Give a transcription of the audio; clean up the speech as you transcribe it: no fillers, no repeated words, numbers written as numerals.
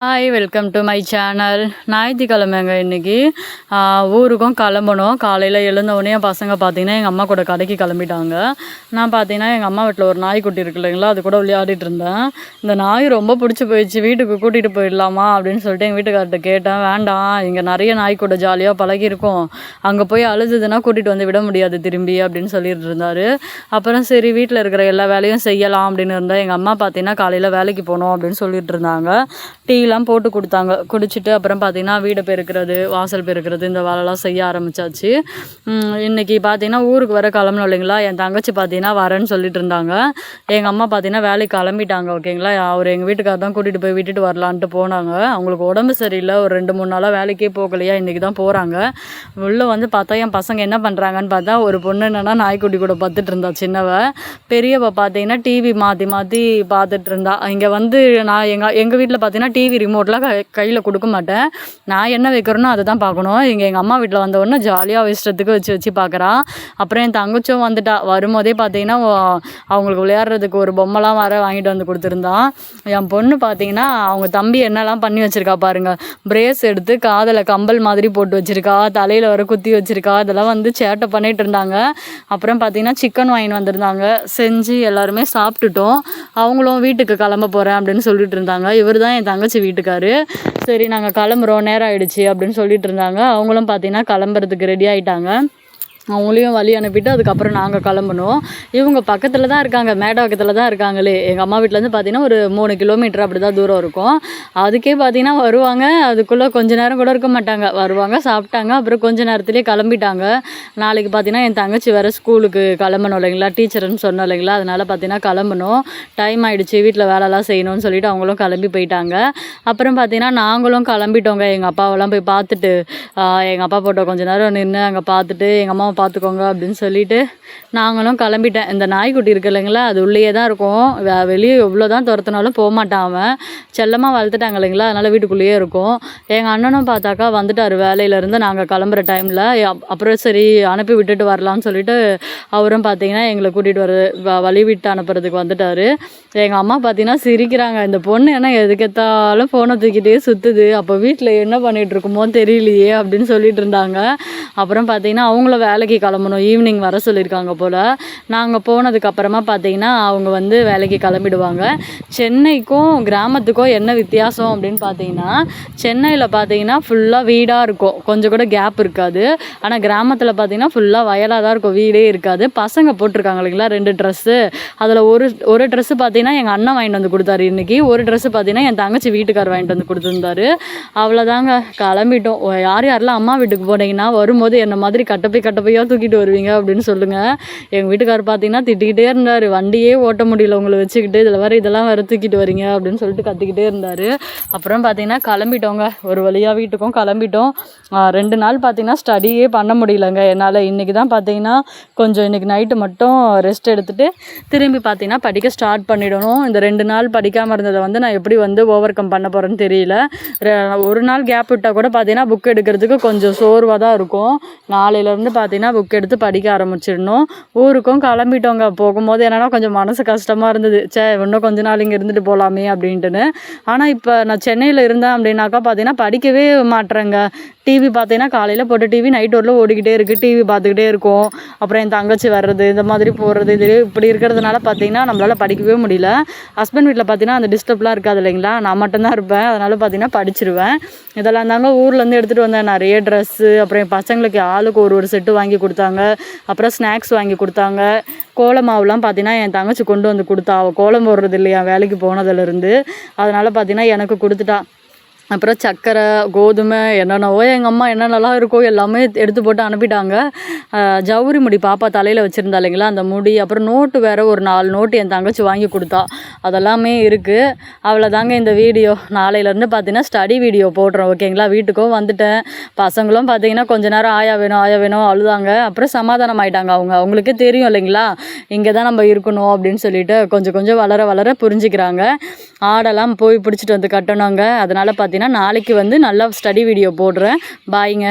Hi welcome to my channel. ஞாயிற்றுக்கிழமைங்க இன்றைக்கி. ஊருக்கும் கிளம்பணும். காலையில் எழுந்தவுடனே என் பசங்க பார்த்திங்கன்னா எங்கள் அம்மா கூட கடைக்கு கிளம்பிட்டாங்க. நான் பார்த்திங்கன்னா எங்கள் அம்மா வீட்டில் ஒரு நாய்க்குட்டி இருக்கு இல்லைங்களா, அது கூட விளையாடிட்டு இருந்தேன். இந்த நாய் ரொம்ப பிடிச்சி போயிடுச்சு, வீட்டுக்கு கூட்டிகிட்டு போயிடலாமா அப்படின்னு சொல்லிட்டு எங்கள் வீட்டுக்கார்ட்ட கேட்டேன். வேண்டாம், இங்கே நிறைய நாய் கூட ஜாலியாக பழகிருக்கும், அங்கே போய் அழுதுதுன்னா கூட்டிகிட்டு வந்து விட முடியாது திரும்பி அப்படின்னு சொல்லிட்டு இருந்தார். அப்புறம் சரி வீட்டில் இருக்கிற எல்லா வேலையும் செய்யலாம் அப்படின்னு இருந்தேன். எங்கள் அம்மா பார்த்திங்கன்னா காலையில் வேலைக்கு போகணும் அப்படின்னு சொல்லிட்டு இருந்தாங்க. டீலாம் போட்டு கொடுத்தாங்க. குடிச்சிட்டு அப்புறம் பார்த்திங்கன்னா வீடை பெருக்கிறது, வாசல் பெருக்கிறது, இந்த வேலைலாம் செய்ய ஆரம்பித்தாச்சு. இன்றைக்கி பார்த்திங்கன்னா ஊருக்கு வர கிளம்பணும் இல்லைங்களா. என் தங்கச்சி பார்த்திங்கன்னா வரேன்னு சொல்லிட்டு இருந்தாங்க. எங்கள் அம்மா பார்த்திங்கன்னா வேலைக்கு கிளம்பிட்டாங்க. ஓகேங்களா, அவர் எங்கள் வீட்டுக்கார தான் கூட்டிகிட்டு போய் விட்டுட்டு வரலான்ட்டு போனாங்க. அவங்களுக்கு உடம்பு சரியில்லை, ஒரு 2-3 நாளாக வேலைக்கே போகலையா, இன்றைக்கி தான் போகிறாங்க. உள்ளே வந்து பார்த்தா என் பசங்க என்ன பண்ணுறாங்கன்னு பார்த்தா, ஒரு பொண்ணு என்னென்னா நாய்க்குட்டி கூட பார்த்துட்டு இருந்தா சின்னவ. பெரியவ பார்த்திங்கன்னா டிவி மாற்றி மாற்றி பார்த்துட்டு இருந்தா. இங்கே வந்து நான் எங்கள் வீட்டில் பார்த்திங்கன்னா டிவி ரிமோட்லாம் கையில் கொடுக்க மாட்டேன். நான் என்ன வைக்கிறேனோ அதை தான் பார்க்கணும். எங்கள் அம்மா வீட்டில் வந்தவொடனே ஜாலியாக இஷ்டத்துக்கு வச்சு பார்க்குறான். அப்புறம் என் தங்கச்சும் வந்துட்டா. வரும்போதே பார்த்தீங்கன்னா அவங்களுக்கு விளையாடுறதுக்கு ஒரு பொம்மைலாம் வர வாங்கிட்டு வந்து கொடுத்துருந்தான். என் பொண்ணு பார்த்தீங்கன்னா அவங்க தம்பி என்னெல்லாம் பண்ணி வச்சுருக்கா பாருங்கள். பிரேஸ் எடுத்து காதில் கம்பல் மாதிரி போட்டு வச்சுருக்கா, தலையில் வர குத்தி வச்சுருக்கா. இதெல்லாம் வந்து சேட்டை பண்ணிகிட்டு இருந்தாங்க. அப்புறம் பார்த்தீங்கன்னா சிக்கன் வாங்கிட்டு வந்திருந்தாங்க. செஞ்சு எல்லாருமே சாப்பிட்டுட்டோம். அவங்களும் வீட்டுக்கு கிளம்ப போகிறேன் அப்படின்னு சொல்லிட்டு இருந்தாங்க. இவர் தான் என் தங்கச்சி வீட்டுக்காரு. சரி நாங்கள் கிளம்புறோம், நேரம் ஆகிடுச்சி அப்படின்னு சொல்லிட்டு இருந்தாங்க. அவங்களும் பார்த்தீங்கன்னா கிளம்புறதுக்கு ரெடி ஆகிட்டாங்க. அவங்களையும் வழி அனுப்பிட்டு அதுக்கப்புறம் நாங்கள் கிளம்பணும். இவங்க பக்கத்தில் தான் இருக்காங்க, மேடவாக்கத்தில் தான் இருக்காங்களே. எங்கள் அம்மா வீட்டிலேருந்து பார்த்திங்கன்னா ஒரு 3 கிலோமீட்டர் அப்படி தான் தூரம் இருக்கும். அதுக்கே பார்த்திங்கன்னா வருவாங்க, அதுக்குள்ளே கொஞ்ச நேரம் கூட இருக்க மாட்டாங்க. வருவாங்க, சாப்பிட்டாங்க, அப்புறம் கொஞ்ச நேரத்துலேயே கிளம்பிட்டாங்க. நாளைக்கு பார்த்திங்கன்னா என் தங்கச்சி வேறு ஸ்கூலுக்கு கிளம்பணும் இல்லைங்களா, டீச்சர்னு சொன்னோம் இல்லைங்களா, அதனால் பார்த்திங்கன்னா கிளம்பணும். டைம் ஆகிடுச்சு, வீட்டில் வேலைலாம் செய்யணும்னு சொல்லிட்டு அவங்களும் கிளம்பி போயிட்டாங்க. அப்புறம் பார்த்திங்கன்னா நாங்களும் கிளம்பிட்டோங்க. எங்கள் அப்பாவெல்லாம் போய் பார்த்துட்டு, எங்கள் அப்பா போட்டோ கொஞ்ச நேரம் நின்று அங்கே பார்த்துட்டு எங்கள் அம்மா பார்த்துக்கோங்க அப்படின்னு சொல்லிட்டு நாங்களும் கிளம்பிட்டேன். இந்த நாய்க்குட்டி இருக்கு இல்லைங்களா, அது உள்ளேயே தான் இருக்கும். வெளியே எவ்வளோ தான் துரத்துனாலும் போக மாட்டான். அவன் செல்லமாக வளர்த்துட்டாங்க இல்லைங்களா, அதனால் வீட்டுக்குள்ளேயே இருக்கும். எங்கள் அண்ணனும் பார்த்தாக்கா வந்துட்டார் வேலையிலேருந்து நாங்கள் கிளம்புற டைமில். அப்புறம் சரி அனுப்பி விட்டுட்டு வரலான்னு சொல்லிட்டு அவரும் பார்த்திங்கன்னா எங்களை கூட்டிகிட்டு வழி விட்டு அனுப்புறதுக்கு வந்துட்டார். எங்கள் அம்மா பார்த்திங்கன்னா சிரிக்கிறாங்க. இந்த பொண்ணு என்ன எதுக்கெத்தாலும் ஃபோனை தூக்கிட்டே சுற்றுது, அப்போ வீட்டில் என்ன பண்ணிகிட்டு இருக்குமோ தெரியலையே அப்படின்னு சொல்லிட்டு இருந்தாங்க. அப்புறம் பார்த்திங்கன்னா அவங்கள வேலைக்கு கிளம்பணும், ஈவினிங் வர சொல்லியிருக்காங்க போல். நாங்கள் போனதுக்கப்புறமா பார்த்திங்கன்னா அவங்க வந்து வேலைக்கு கிளம்பிடுவாங்க. சென்னைக்கும் கிராமத்துக்கும் என்ன வித்தியாசம் அப்படின்னு பார்த்தீங்கன்னா, சென்னையில் பார்த்தீங்கன்னா ஃபுல்லாக வீடாக இருக்கும், கொஞ்சம் கூட கேப் இருக்காது. ஆனால் கிராமத்தில் பார்த்தீங்கன்னா ஃபுல்லாக வயலாக தான் இருக்கும், வீடே இருக்காது. பசங்க போட்டிருக்காங்க இல்லைங்களா 2 ட்ரெஸ்ஸு, அதில் ஒரு ட்ரெஸ்ஸு பார்த்தீங்கன்னா எங்கள் அண்ணன் வாங்கிட்டு வந்து கொடுத்தாரு இன்றைக்கி. ஒரு ட்ரெஸ்ஸு பார்த்தீங்கன்னா என் தங்கச்சி வீட்டுக்கார் வாங்கிட்டு வந்து கொடுத்துருந்தாரு. அவ்வளோதாங்க, கிளம்பிட்டோம். யாரெல்லாம் அம்மா வீட்டுக்கு போனீங்கன்னா வரும்போது என்ன மாதிரி கட்டப்பையாக தூக்கிட்டு வருவீங்க அப்படின்னு சொல்லுங்கள். எங்கள் வீட்டுக்காரர் பார்த்தீங்கன்னா திட்டிக்கிட்டே இருந்தார். வண்டியே ஓட்ட முடியல உங்களை வச்சுக்கிட்டு, இதெல்லாம் வேறு தூக்கிட்டு வரீங்க அப்படின்னு சொல்லிட்டு கத்திக்கிட்டே இருந்தார். அப்புறம் பார்த்தீங்கன்னா கிளம்பிட்டோங்க, ஒரு வழியாக வீட்டுக்கும் கிளம்பிட்டோம். 2 நாள் பார்த்தீங்கன்னா ஸ்டடியே பண்ண முடியலங்க என்னால். இன்றைக்கி தான் பார்த்தீங்கன்னா கொஞ்சம் இன்றைக்கி நைட்டு மட்டும் ரெஸ்ட் எடுத்துகிட்டு திரும்பி பார்த்தீங்கன்னா படிக்க ஸ்டார்ட் பண்ணிடணும். இந்த 2 நாள் படிக்காமல் இருந்ததை வந்து நான் எப்படி வந்து ஓவர் கம் பண்ண போகிறேன்னு தெரியல. ஒரு நாள் கேப் விட்டால் கூட பார்த்தீங்கன்னா புக் எடுக்கிறதுக்கு கொஞ்சம் சோர்வாக தான் இருக்கும். நாளையிலேருந்து பார்த்தீங்கன்னா புக் எடுத்து படிக்க ஆரம்பிச்சிடணும். ஊருக்கும் கிளம்பிட்டோங்க. போகும்போது என்னென்னா கொஞ்சம் மனசு கஷ்டமாக இருந்தது, இன்னும் கொஞ்ச நாள் இங்கே இருந்துட்டு போகலாமே அப்படின்ட்டுன்னு. ஆனால் இப்போ நான் சென்னையில் இருந்தேன் அப்படின்னாக்கா பார்த்தீங்கன்னா படிக்கவே மாட்டேறேங்க. டிவி பார்த்தீங்கன்னா காலையில் போட்ட டிவி நைட் வரல ஓடிக்கிட்டே இருக்குது, டிவி பார்த்துக்கிட்டே இருக்கும். அப்புறம் என் தங்கச்சி வர்றது, இந்த மாதிரி போகிறது, இது இப்படி இருக்கிறதுனால பார்த்தீங்கன்னா நம்மளால் படிக்கவே முடியல. ஹஸ்பண்ட் வீட்டில் பார்த்தீங்கன்னா அந்த டிஸ்டர்ப்லாம் இருக்காது இல்லைங்களா, நான் மட்டும்தான் இருப்பேன். அதனால் பார்த்தீங்கன்னா படிச்சிருவேன். இதெல்லாம் தாங்க ஊர்லேருந்து எடுத்துகிட்டு வந்தேன். நிறைய ட்ரெஸ்ஸு, அப்புறம் என் பசங்களுக்கு ஆளுக்கு ஒரு செட்டு வாங்கி கொடுத்தாங்க. அப்புறம் ஸ்நாக்ஸ் வாங்கி கொடுத்தாங்க. கோலமாவுலாம் பார்த்தீங்கன்னா என் தங்கச்சி கொண்டு வந்து கொடுத்தா. அவள் கோலம் போடுறது இல்லையா வேலைக்கு போனதுலேருந்து, அதனால் பார்த்தீங்கன்னா எனக்கு கொடுத்துட்டா. அப்புறம் சர்க்கரை, கோதுமை, என்னென்னவோ எங்கள் அம்மா என்னென்னலாம் இருக்கோ எல்லாமே எடுத்து போட்டு அனுப்பிட்டாங்க. ஜவுரி முடி பாப்பா தலையில் வச்சுருந்தா இல்லைங்களா, அந்த முடி, அப்புறம் நோட்டு வேறு ஒரு 4 நோட்டு என் தங்கச்சி வாங்கி கொடுத்தா. அதெல்லாமே இருக்குது. அவ்வளோதாங்க இந்த வீடியோ. நாளையிலேருந்து பார்த்தீங்கன்னா ஸ்டடி வீடியோ போடுறோம். ஓகேங்களா, வீட்டுக்கும் வந்துட்டேன். பசங்களும் பார்த்தீங்கன்னா கொஞ்ச நேரம் ஆயா வேணும் அழுதாங்க. அப்புறம் சமாதானம் ஆகிட்டாங்க. அவங்களுக்கே தெரியும் இல்லைங்களா, இங்கே தான் நம்ம இருக்கணும் அப்படின்னு சொல்லிட்டு கொஞ்சம் வளர புரிஞ்சுக்கிறாங்க. ஆடெல்லாம் போய் பிடிச்சிட்டு வந்து கட்டணுங்க. அதனால் பார்த்தீங்கன்னா நாளைக்கு வந்து நல்லா ஸ்டடி வீடியோ போடுறேன். பாய்ங்க.